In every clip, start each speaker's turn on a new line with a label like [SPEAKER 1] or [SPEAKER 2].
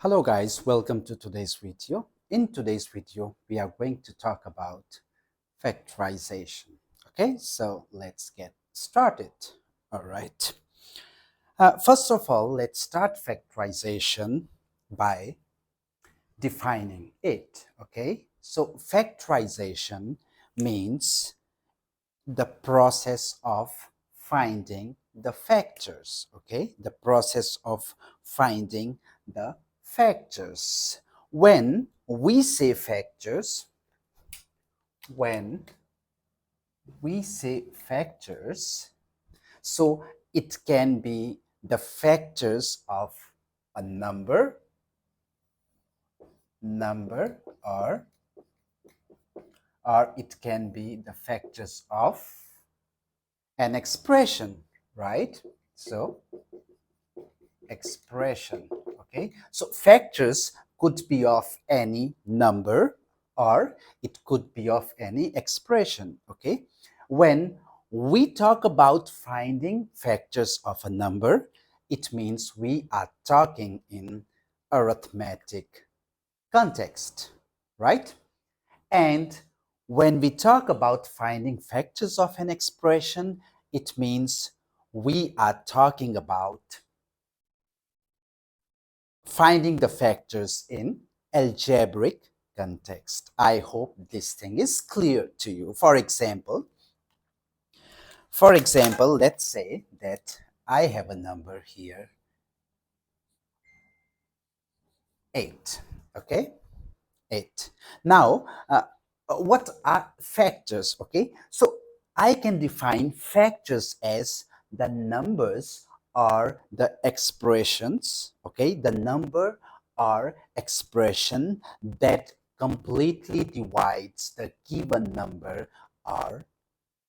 [SPEAKER 1] Hello guys, welcome to today's video. In today's video, we are going to talk about factorization. Okay, so let's get started. All right. First of all, let's start factorization by defining it. Okay, so factorization means the process of finding the factors. Okay, the process of finding the factors. When we say factors, when we say factors, so it can be the factors of a number, or it can be the factors of an expression, right? So expression. Okay, so factors could be of any number or it could be of any expression. Okay, when we talk about finding factors of a number, it means we are talking in arithmetic context, right? And when we talk about finding factors of an expression, it means we are talking about finding the factors in algebraic context. I hope this thing is clear to you. For example, let's say that I have a number here, 8. Okay, 8. Now, what are factors? Okay, so I can define factors as the numbers or the expressions. Okay, the number or expression that completely divides the given number or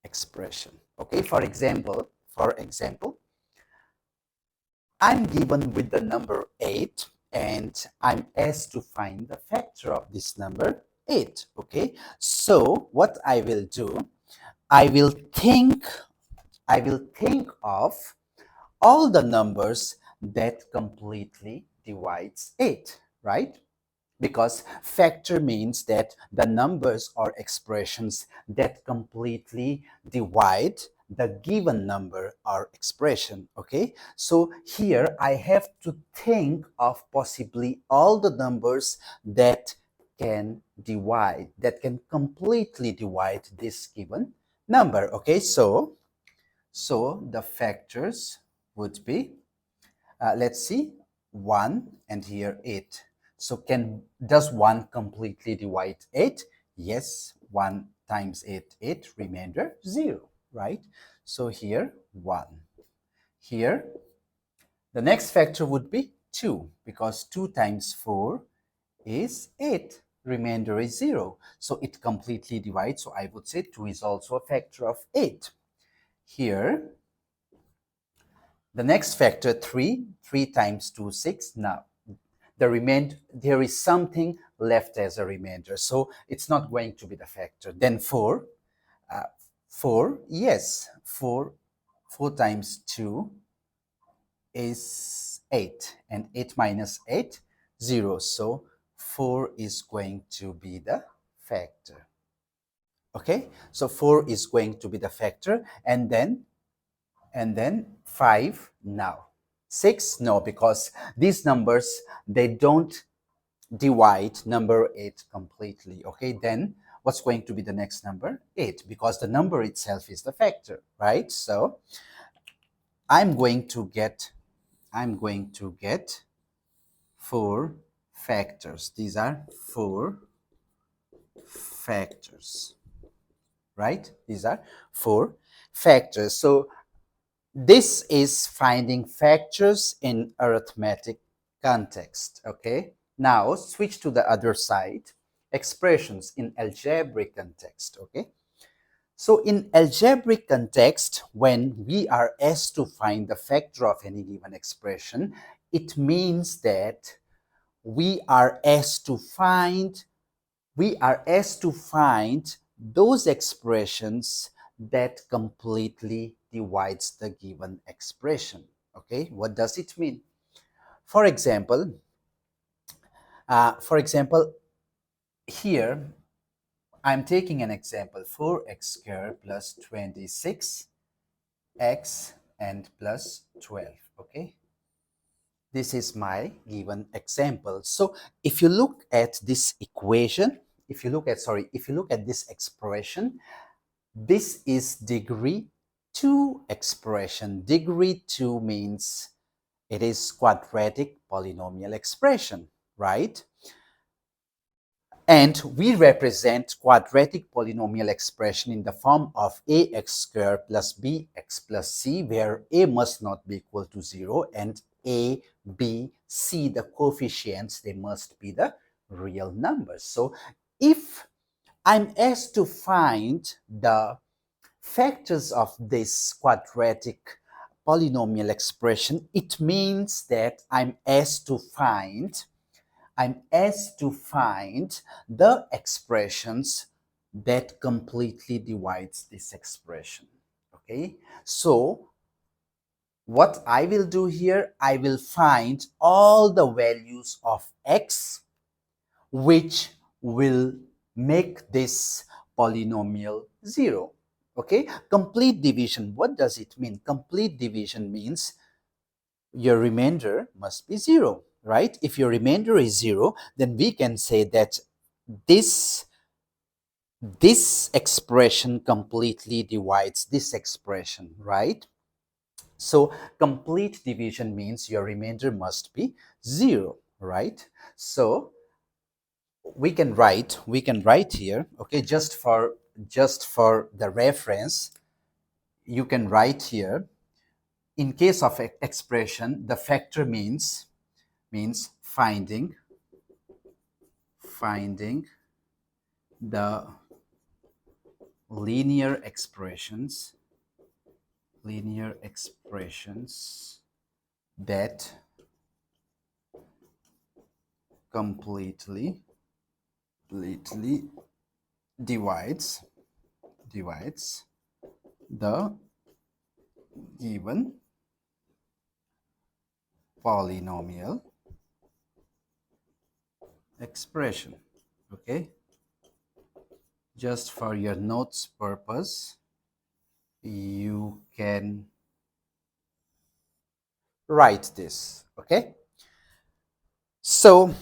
[SPEAKER 1] expression. Okay, for example, I'm given with the number 8 and I'm asked to find the factor of this number 8. Okay, so what I will do, I will think of all the numbers that completely divides 8, right? Because factor means that the numbers or expressions that completely divide the given number or expression. Okay, so here I have to think of possibly all the numbers that can completely divide this given number. Okay, so the factors would be, let's see, 1 and here 8. So does 1 completely divide 8? Yes, 1 times 8, 8, remainder 0, right? So here 1. Here the next factor would be 2, because 2 times 4 is 8, remainder is 0. So it completely divides, so I would say 2 is also a factor of 8. Here the next factor, 3, 3 times 2, 6. Now, there is something left as a remainder, so it's not going to be the factor. Then 4, 4, yes, 4 times 2 is 8, and 8 minus 8, 0. So 4 is going to be the factor. Okay, so 4 is going to be the factor, and then 5. Now 6, no, because these numbers, they don't divide number 8 completely. Okay, then what's going to be the next number? 8, because the number itself is the factor, right? So I'm going to get 4 factors. These are 4 factors, right? These are 4 factors. So this is finding factors in arithmetic context. Okay, now switch to the other side, expressions in algebraic context. Okay, so in algebraic context, when we are asked to find the factor of any given expression, it means that we are asked to find those expressions that completely divides the given expression. Okay, what does it mean? For example, For example, here I'm taking an example, 4x squared plus 26x and plus 12. Okay, this is my given example. So if you look at this equation, if you look at this expression, this is degree 2 expression. Degree 2 means it is quadratic polynomial expression, right? And we represent quadratic polynomial expression in the form of ax squared plus bx plus c, where a must not be equal to 0 and a, b, c, the coefficients, they must be the real numbers. So if I'm asked to find the factors of this quadratic polynomial expression, it means that I'm asked to find the expressions that completely divides this expression. Okay, so what I will do here, I will find all the values of x which will make this polynomial 0. Okay, complete division, what does it mean? Complete division means your remainder must be 0, right? If your remainder is 0, then we can say that this expression completely divides this expression, right? So complete division means your remainder must be 0, right? So we can write here, okay, just for the reference, you can write here, in case of expression, the factor means finding the linear expressions that completely divides the given polynomial expression. Okay, just for your notes purpose, you can write this. Okay, so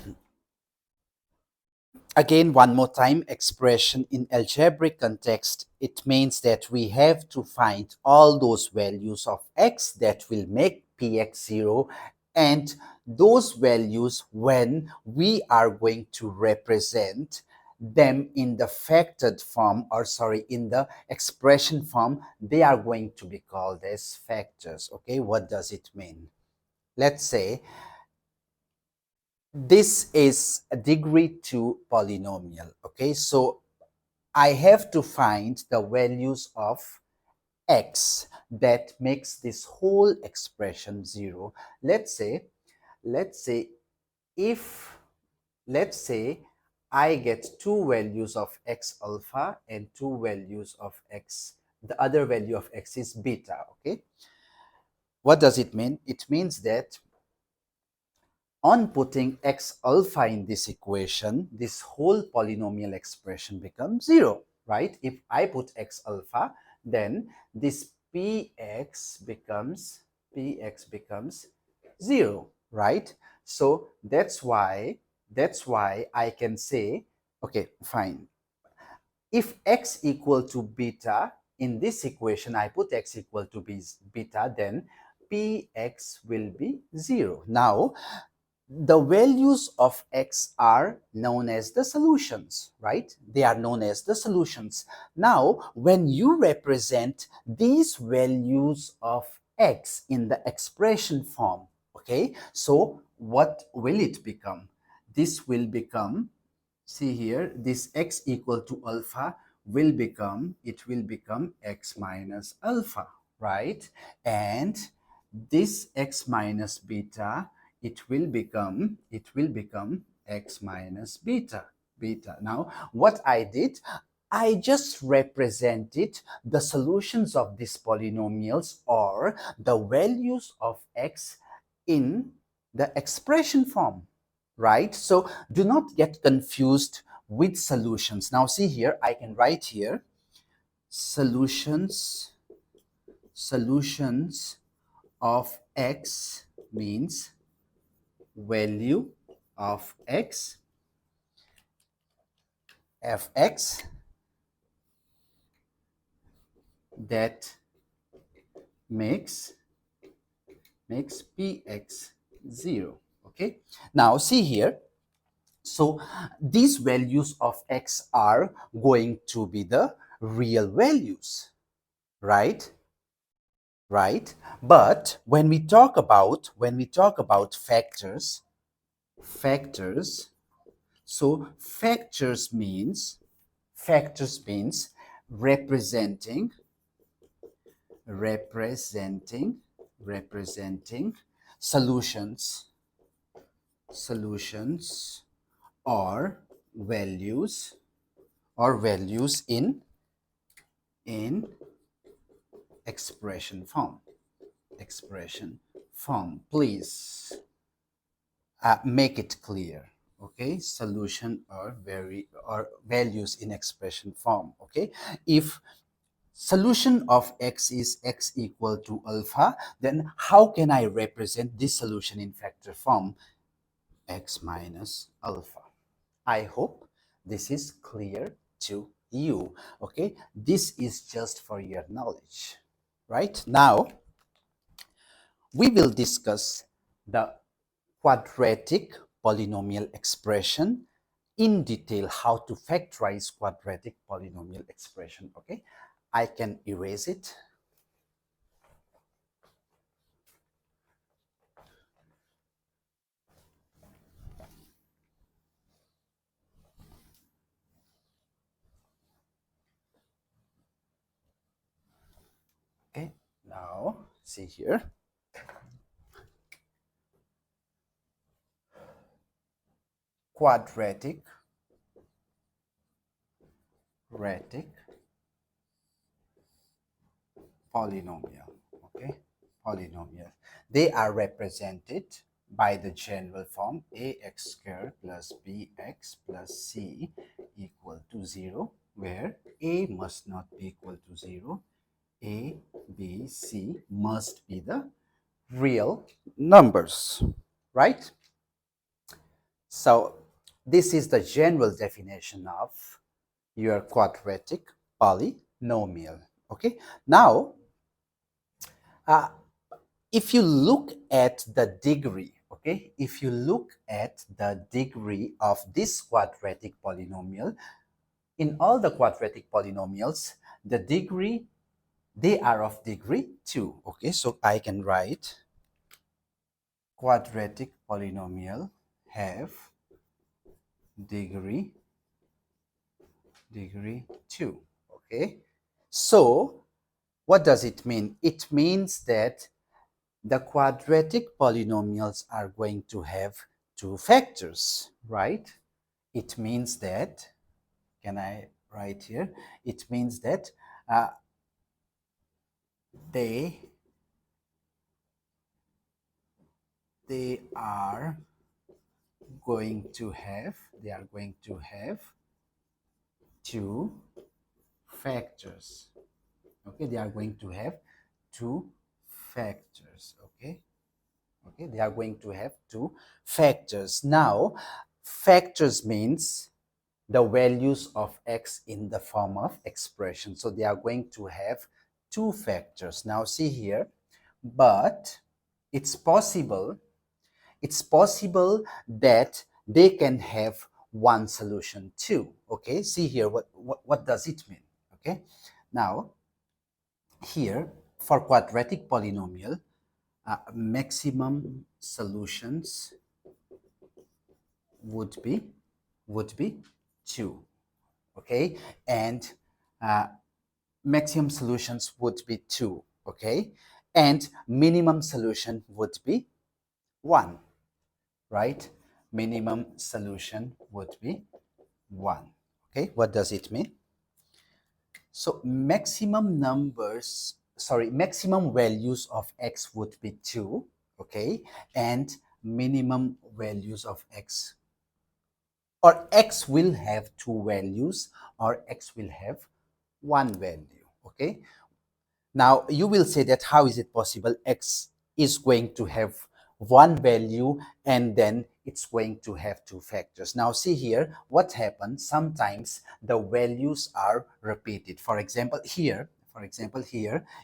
[SPEAKER 1] again, one more time, expression in algebraic context, it means that we have to find all those values of x that will make px 0, and those values, when we are going to represent them in the factored form, or sorry, in the expression form, they are going to be called as factors. Okay, what does it mean? Let's say this is a degree 2 polynomial. Okay, so I have to find the values of x that makes this whole expression 0. Let's say if let's say I get two values of x alpha and two values of x, the other value of x is beta. Okay, what does it mean? It means that on putting x alpha in this equation, this whole polynomial expression becomes 0, right? If I put x alpha, then this px becomes 0, right? So that's why I can say, okay, fine. If x equal to beta, in this equation, I put x equal to beta, then px will be 0. Now, the values of x are known as the solutions, right? They are known as the solutions. Now, when you represent these values of x in the expression form, okay, so what will it become? This will become, see here, this x equal to alpha will become x minus alpha, right? And this x minus beta, it will become x minus beta. Now what I did, I just represented the solutions of these polynomials, or the values of x, in the expression form, right? So do not get confused with solutions. Now see here, I can write here solutions of x means value of x fx that makes px 0. Okay, now see here, so these values of x are going to be the real values, right? Right, but when we talk about factors, so factors means representing representing representing solutions solutions or values in expression form. Please make it clear. Okay, solution or values in expression form. Okay, if solution of x is x equal to alpha, then how can I represent this solution in factor form? X minus alpha. I hope this is clear to you. Okay, this is just for your knowledge. Right, now we will discuss the quadratic polynomial expression in detail, how to factorize quadratic polynomial expression. Okay, I can erase it. Okay, now see here. Quadratic polynomial. Okay, polynomial. They are represented by the general form ax squared plus bx plus c equal to 0, where a must not be equal to 0. A, B, C must be the real numbers, right? So this is the general definition of your quadratic polynomial. Okay, now uh, if you look at the degree, okay, if you look at the degree of this quadratic polynomial, in all the quadratic polynomials, the degree, they are of degree 2. Okay, so I can write quadratic polynomial have degree 2. Okay, so what does it mean? It means that the quadratic polynomials are going to have two factors, right? It means that, can I write here? It means that they are going to have two factors. Okay, they are going to have two factors. Okay, they are going to have two factors. Now factors means the values of x in the form of expression, so they are going to have two factors. Now see here, but it's possible that they can have one solution too. Okay, see here, what does it mean? Okay, now here for quadratic polynomial, maximum solutions would be 2. Okay, and maximum solutions would be 2. Okay, and minimum solution would be 1, right? Minimum solution would be 1. Okay, what does it mean? So maximum values of x would be 2. Okay, and minimum values of x, or x will have two values, or x will have one value. Okay, now you will say that how is it possible x is going to have one value and then it's going to have two factors. Now see here what happens. Sometimes the values are repeated. For example here,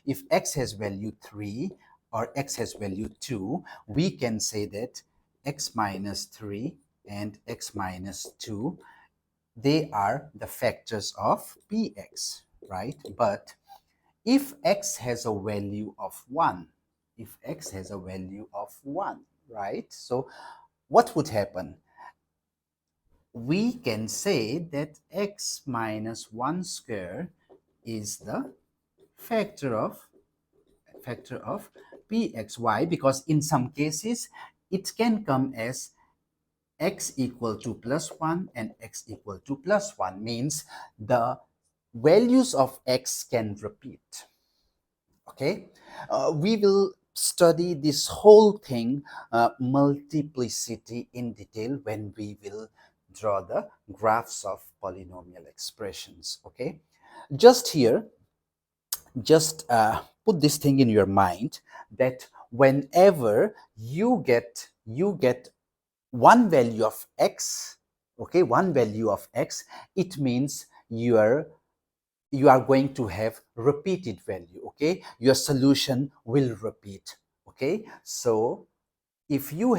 [SPEAKER 1] if x has value 3 or x has value 2, we can say that x minus 3 and x minus 2, they are the factors of px, right? But if x has a value of 1, if x has a value of 1, right? So what would happen? We can say that x minus 1 square is the factor of px. Why? Because in some cases it can come as x equal to plus 1 and x equal to plus 1, means the values of x can repeat. Okay, we will study this whole thing, multiplicity, in detail when we will draw the graphs of polynomial expressions. Okay, just here, just put this thing in your mind that whenever you get one value of x, okay, one value of x, it means you are going to have repeated value. Okay, your solution will repeat. Okay, so if you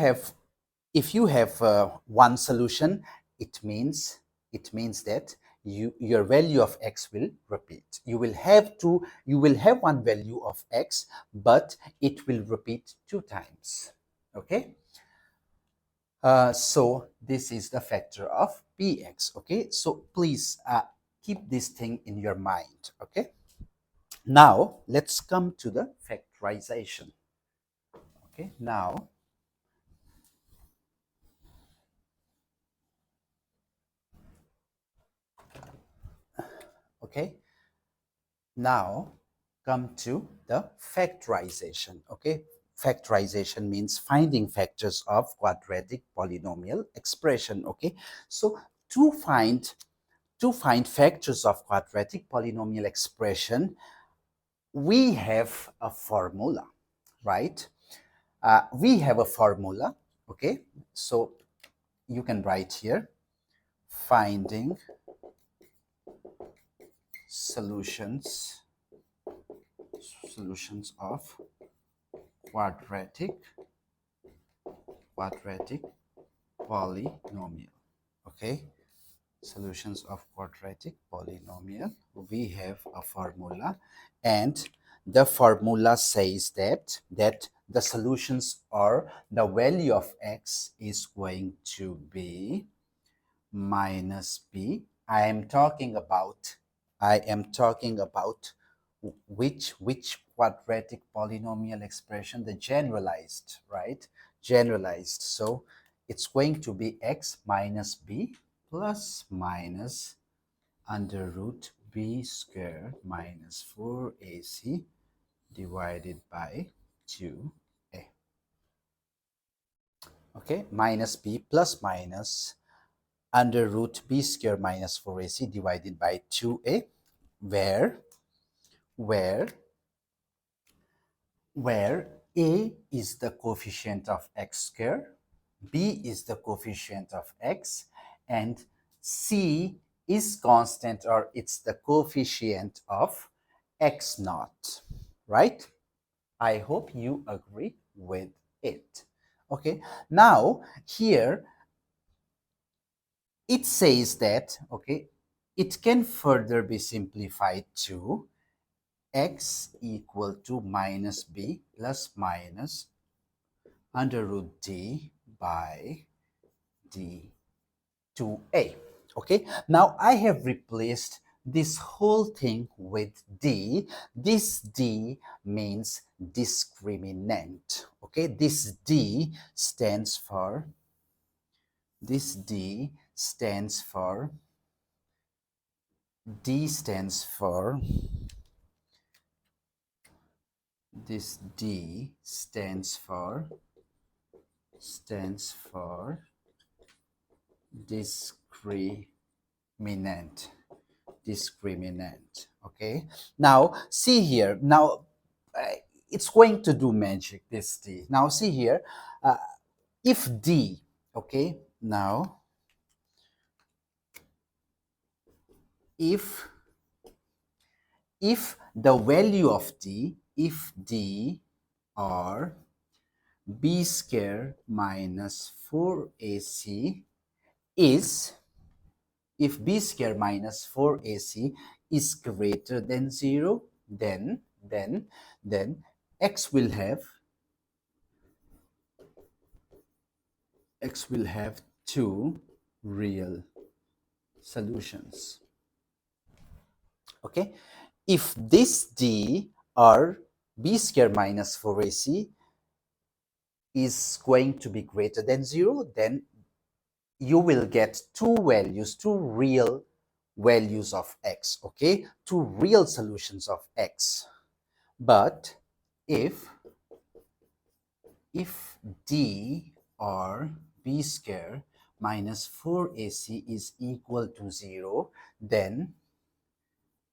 [SPEAKER 1] have one solution, it means that your value of x will repeat. You will have one value of x, but it will repeat two times. Okay, so this is the factor of px. Okay, so please keep this thing in your mind. Okay, now let's come to the factorization. Okay, okay, now come to the factorization. Okay, factorization means finding factors of quadratic polynomial expression. Okay, so to find to find factors of quadratic polynomial expression, we have a formula, right? We have a formula. Okay, so you can write here: finding solutions of quadratic polynomial. Okay, solutions of quadratic polynomial, we have a formula, and the formula says that the solutions, or the value of x, is going to be minus b. I am talking about which quadratic polynomial expression? The generalized, right? Generalized. So it's going to be x minus b plus minus under root b square minus 4ac divided by 2a. Okay, minus b plus minus under root b square minus 4ac divided by 2a, where where where a is the coefficient of x square, b is the coefficient of x, and c is constant, or it's the coefficient of x naught, right? I hope you agree with it. Okay, now here it says that, okay, it can further be simplified to x equal to minus b plus minus under root d by d2a. Okay, now I have replaced this whole thing with d. This d means discriminant. Okay, this d stands for d stands for this d stands for stands for discriminant. Discriminant. Okay, now see here. Now it's going to do magic, this D. Now see here, if D, okay, now if the value of D, if D or B square minus 4AC is, if B square minus 4AC is greater than 0, then X will have two real solutions. Okay, if this D or B square minus 4AC is going to be greater than 0, then you will get two values, two real values of X, okay, two real solutions of X. But if D or B square minus 4AC is equal to 0, then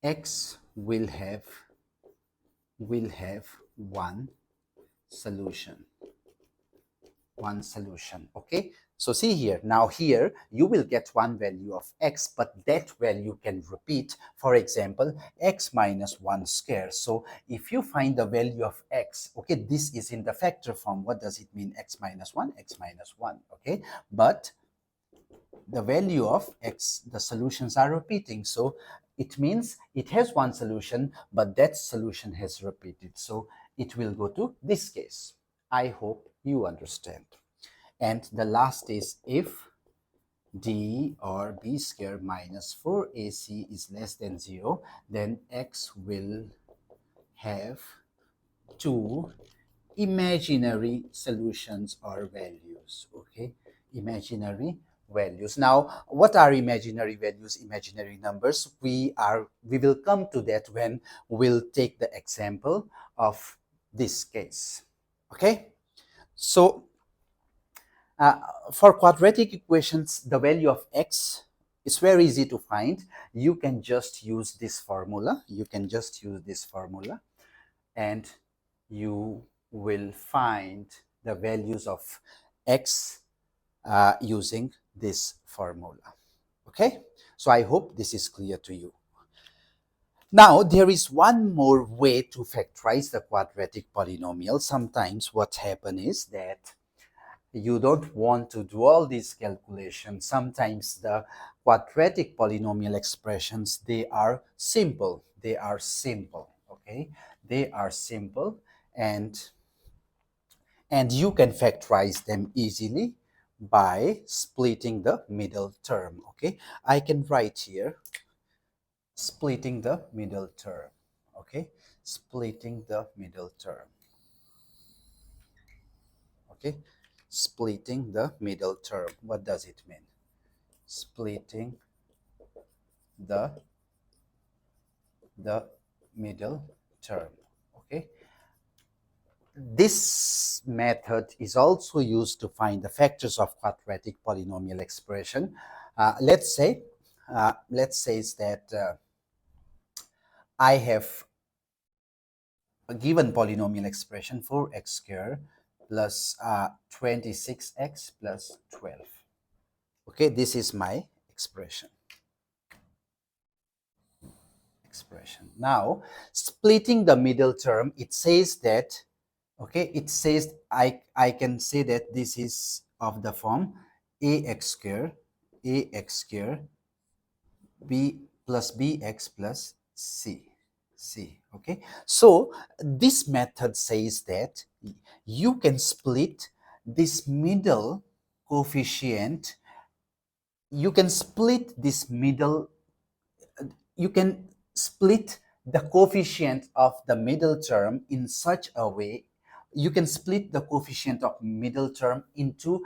[SPEAKER 1] X will have one solution. Okay, so see here, now here you will get one value of X, but that value can repeat. For example, X minus 1 square. So if you find the value of X, okay, this is in the factor form. What does it mean? X minus 1, X minus 1. Okay, but the value of X, the solutions are repeating, so it means it has one solution, but that solution has repeated, so it will go to this case. I hope you understand. And the last is if D or B square minus 4AC is less than 0, then X will have two imaginary solutions or values. Okay, imaginary values. Now, what are imaginary values, imaginary numbers? We will come to that when we'll take the example of this case. Okay, so for quadratic equations, the value of X is very easy to find. You can just use this formula. And you will find the values of X using this formula. Okay, so I hope this is clear to you. Now, there is one more way to factorize the quadratic polynomial. Sometimes what happens is that you don't want to do all these calculations. Sometimes the quadratic polynomial expressions, they are simple. Okay, they are simple, and you can factorize them easily by splitting the middle term. Okay, I can write here splitting the middle term. Okay, splitting the middle term. Okay, splitting the middle term. What does it mean? Splitting the middle term. Okay, this method is also used to find the factors of quadratic polynomial expression. Let's say that I have a given polynomial expression for x squared plus 26x plus 12. Okay, this is my expression. Now, splitting the middle term, it says that, okay, it says I can say that this is of the form ax squared b plus bx plus c. Okay, so this method says that you can split this middle coefficient, you can split the coefficient of the middle term in such a way, you can split the coefficient of middle term into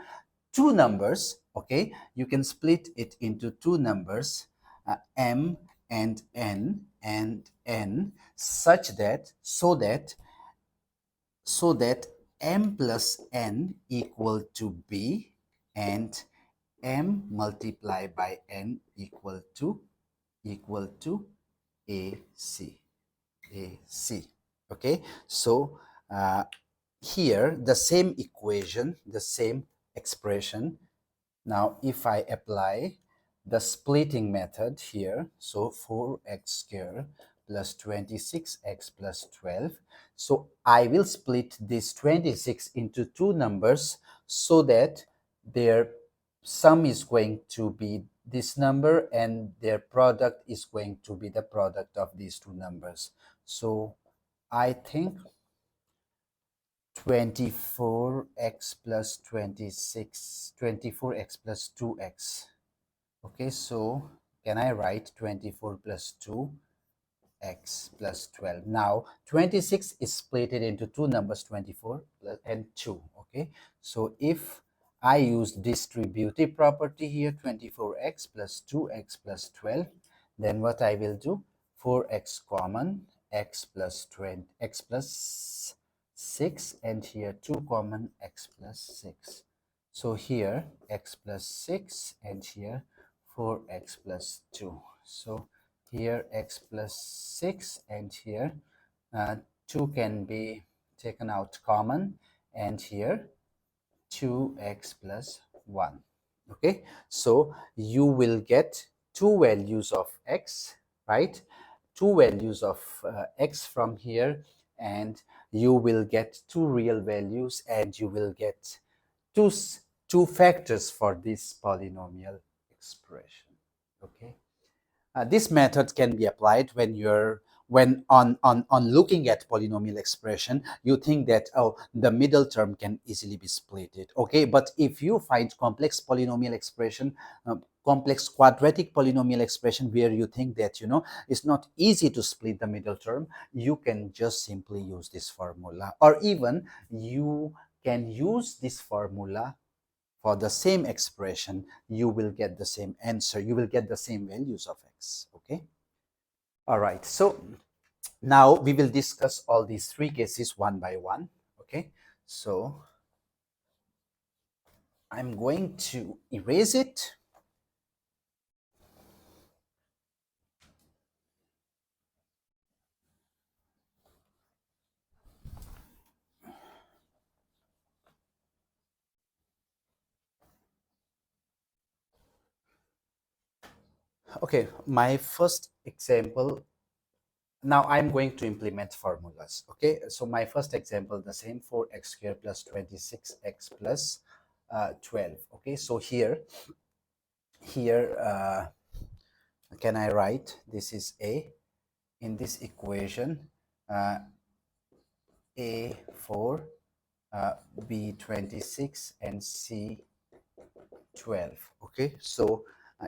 [SPEAKER 1] two numbers. Okay, you can split it into two numbers, m and n, such that m plus n equal to b, and m multiplied by n equal to ac. Okay, so here the same equation, the same expression. Now if I apply the splitting method here, so 4x squared plus 26x plus 12, so I will split this 26 into two numbers so that their sum is going to be this number and their product is going to be the product of these two numbers. So I think 24x plus 26, 24x plus 2x. Okay, so can I write 24 plus 2x plus 12? Now 26 is split into two numbers, 24 and 2. Okay, so if I use distributive property here, 24x plus 2x plus 12, then what I will do, 4x common, x plus 20, x plus 6, and here 2 common, x plus 6. So here x plus 6 and here 4x plus 2. So here x plus 6 and here 2 can be taken out common, and here 2x plus 1. Okay, so you will get two values of x, right? Two values of x from here, and you will get two real values, and you will get two two factors for this polynomial expression. Okay, this method can be applied when you're on looking at polynomial expression, you think that, oh, the middle term can easily be splitted. Okay, but if you find complex polynomial expression, complex quadratic polynomial expression, where you think that, you know, it's not easy to split the middle term, you can just simply use this formula, or even you can use this formula for the same expression. You will get the same answer, you will get the same values of x. Okay, all right, so now we will discuss all these three cases one by one. Okay, so I'm going to erase it. Okay, my first example. Now I'm going to implement formulas. Okay, so my first example, the same, 4x squared plus 26x plus 12. Okay, so here can I write this is a, in this equation, a4, b26, and c12. Okay, so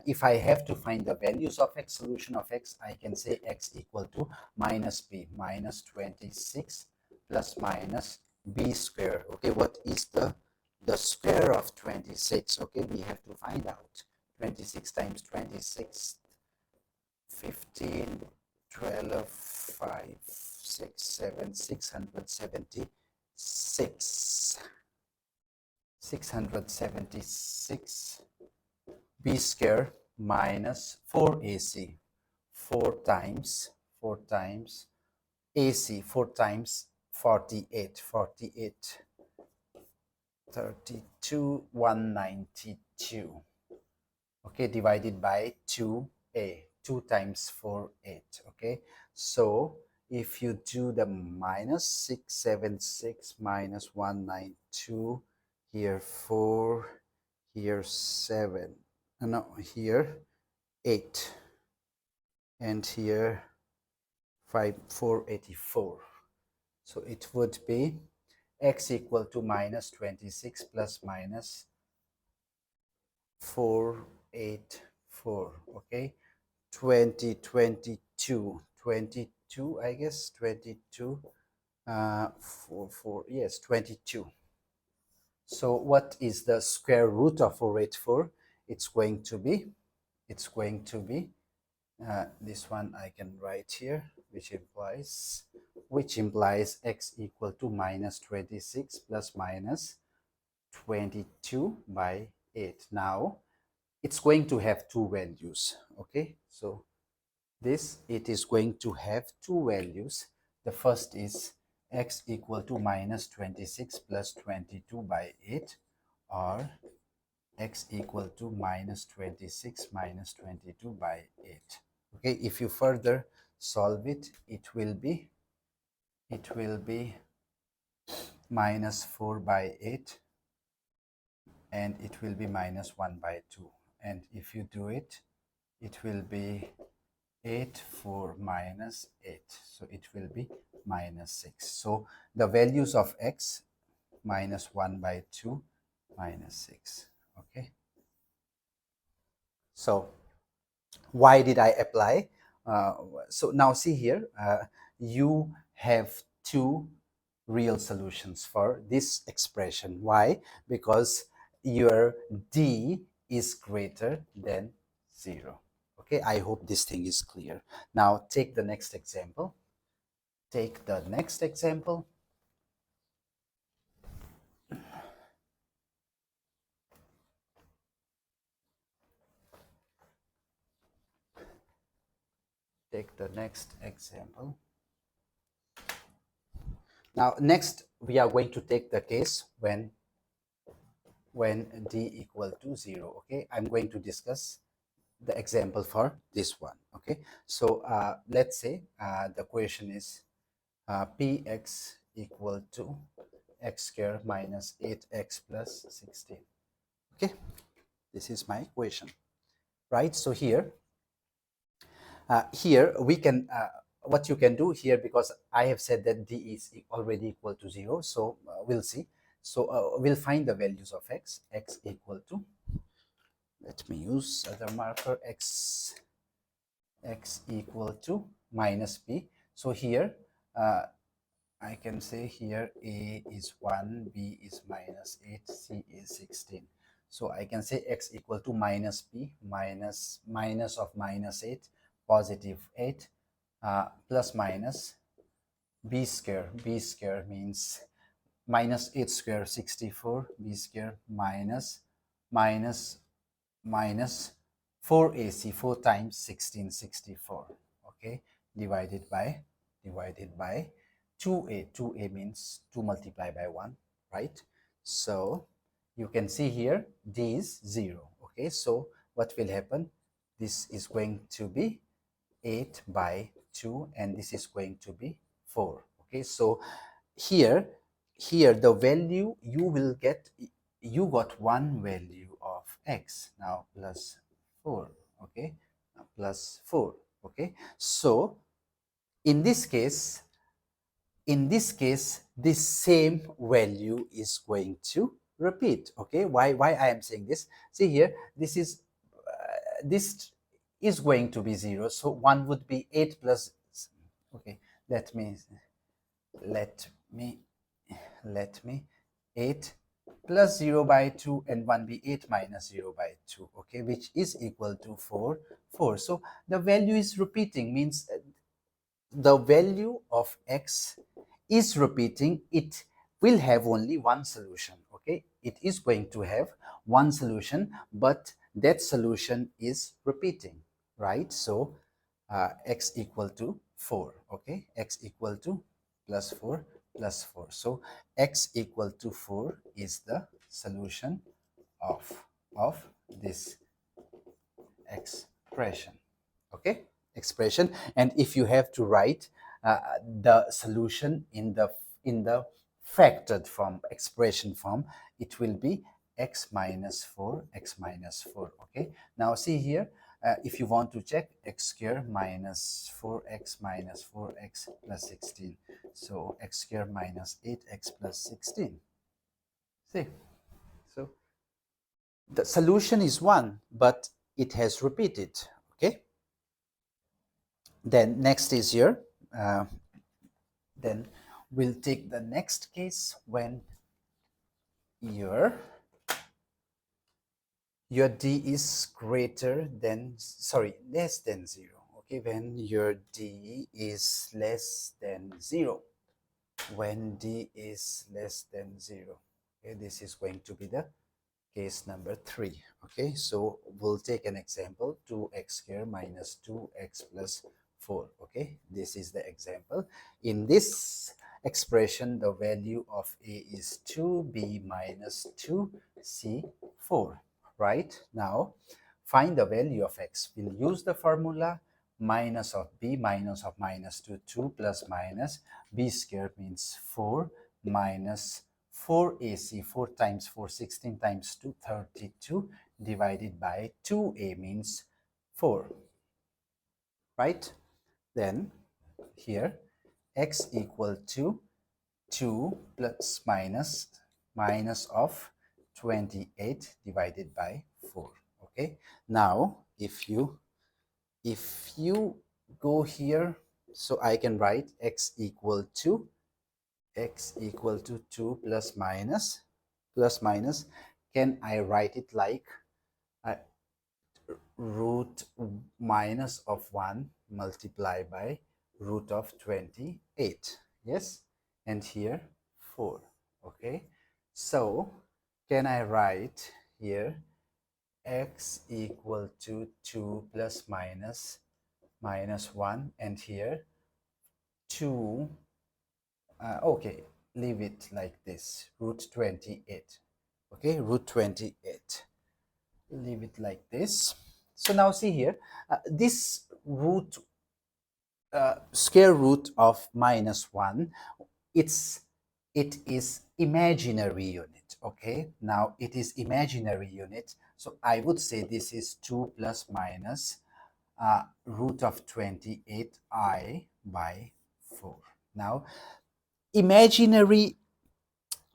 [SPEAKER 1] if I have to find the values of x, solution of x, I can say x equal to minus b, minus 26 plus minus b square. Okay, what is the square of 26? Okay, we have to find out. 26 times 26, 15, 12, 5, 6, 7, 676. 676 b square minus 4ac, 4 times ac, 4 times 48, 32, 192. Okay, divided by 2a, 2 times 4, 8. Okay, so if you do the minus 676 minus 192, here 4, here 7, no, here 8, and here 5, 484. So it would be x equal to minus 26 plus minus 484. Okay, 22, I guess, 22, 4, yes, 22. So what is the square root of 484? It's going to be this one I can write here, which implies which implies x equal to minus 26 plus minus 22 by 8. Now it's going to have two values. Okay, so it is going to have two values. The first is x equal to minus 26 plus 22 by 8, or x equal to minus 26 minus 22 by 8. Okay, if you further solve it, it will be minus 4 by 8, and it will be minus 1 by 2. And if you do it, it will be 8 4 minus 8, so it will be minus 6. So the values of x, minus 1 by 2, minus 6. Okay, so why did I apply? So now see here, you have two real solutions for this expression. Why? Because your d is greater than 0. Okay, I hope this thing is clear. Now take the next example. Take the next example. Take the next example. Now next we are going to take the case when d equal to 0. Okay, I'm going to discuss the example for this one. Okay, so let's say the question is px equal to x square minus 8x plus 16. Okay, this is my question, right? So here we can what you can do here, because I have said that d is already equal to 0, so we'll see. So we'll find the values of x equal to, let me use other marker, x equal to minus b. So here I can say here a is 1, b is minus 8, c is 16. So I can say x equal to minus b, minus of minus 8, positive 8, plus minus b square. B square means minus 8 square, 64, b square minus 4ac, 4 times 16, 64. Okay, divided by 2a. 2a means 2 multiplied by 1, right? So you can see here d is 0. Okay, so what will happen? This is going to be 8 by 2, and this is going to be 4. Okay, so here the value you will get, you got one value of x, now plus 4. Okay, now plus 4. Okay, so in this case this same value is going to repeat. Okay, why I am saying this? See here, this is going to be 0, so 1 would be 8 plus, okay, let me 8 plus 0 by 2, and 1 be 8 minus 0 by 2, okay, which is equal to 4. So the value is repeating, means the value of x is repeating. It will have only one solution. Okay, it is going to have one solution, but that solution is repeating, right? So x equal to 4. Okay, x equal to plus 4 plus 4. So x equal to 4 is the solution of this expression. Okay, expression. And if you have to write the solution in the factored form, expression form, it will be x minus 4. Okay, now see here, if you want to check, x square minus 4x minus 4x plus 16, so x square minus 8x plus 16. See, so the solution is 1, but it has repeated. Okay, then next is here, then we'll take the next case when your d is greater than, sorry, less than 0. okay, when your d is less than 0. When d is less than 0. Okay, this is going to be the case number 3. Okay, so we'll take an example, 2x square minus 2x plus 4. Okay, this is the example. In this expression, the value of a is 2b minus 2c 4. Right now, find the value of x. We'll use the formula minus of b minus of minus 2, 2 plus minus b square means 4 minus 4ac, 4 times 4, 16 times 2, 32, divided by 2a means 4, right? Then here x equal to 2 plus minus of 28 divided by 4. Okay, now if you go here, so I can write x equal to 2 plus minus, can I write it like uh, root minus of 1 multiplied by root of 28? Yes, and here 4. Okay, so can I write here x equal to 2 plus minus 1, and here 2, okay, leave it like this, root 28. Okay, root 28, leave it like this. So now see here, this square root of minus 1, it is imaginary unit. Okay, now it is imaginary unit, so I would say this is 2 plus minus root of 28i by 4. Now imaginary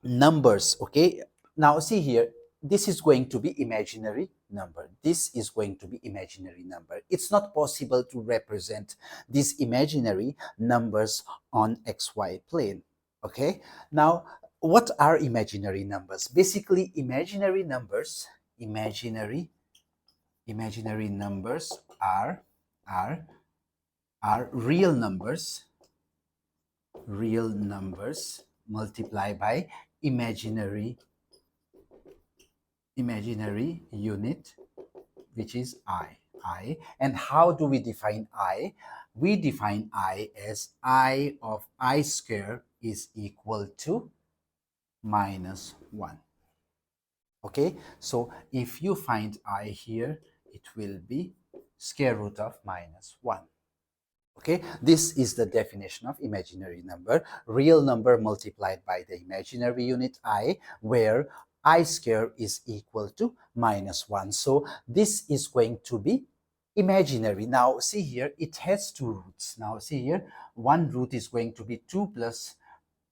[SPEAKER 1] numbers, okay, now see here, this is going to be imaginary number, this is going to be imaginary number. It's not possible to represent these imaginary numbers on xy plane. Okay, now what are imaginary numbers? Basically, imaginary numbers are are real numbers multiplied by imaginary unit, which is I. And how do we define I? We define I as I of I square is equal to minus 1. Okay, so if you find I here, it will be square root of minus 1. Okay, this is the definition of imaginary number, real number multiplied by the imaginary unit I, where I square is equal to minus 1. So this is going to be imaginary. Now see here, it has two roots. Now see here, one root is going to be 2 plus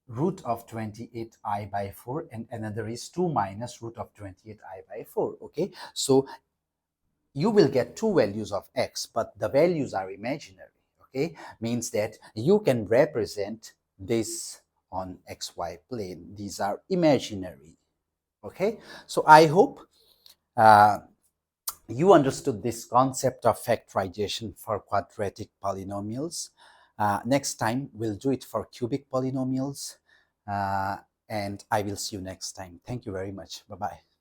[SPEAKER 1] root of 28i by 4, and another is 2 minus root of 28i by 4. Okay, so you will get two values of x, but the values are imaginary. Okay, means that you can represent this on xy plane. These are imaginary. Okay, so I hope you understood this concept of factorization for quadratic polynomials. Next time we'll do it for cubic polynomials, and I will see you next time. Thank you very much. Bye bye.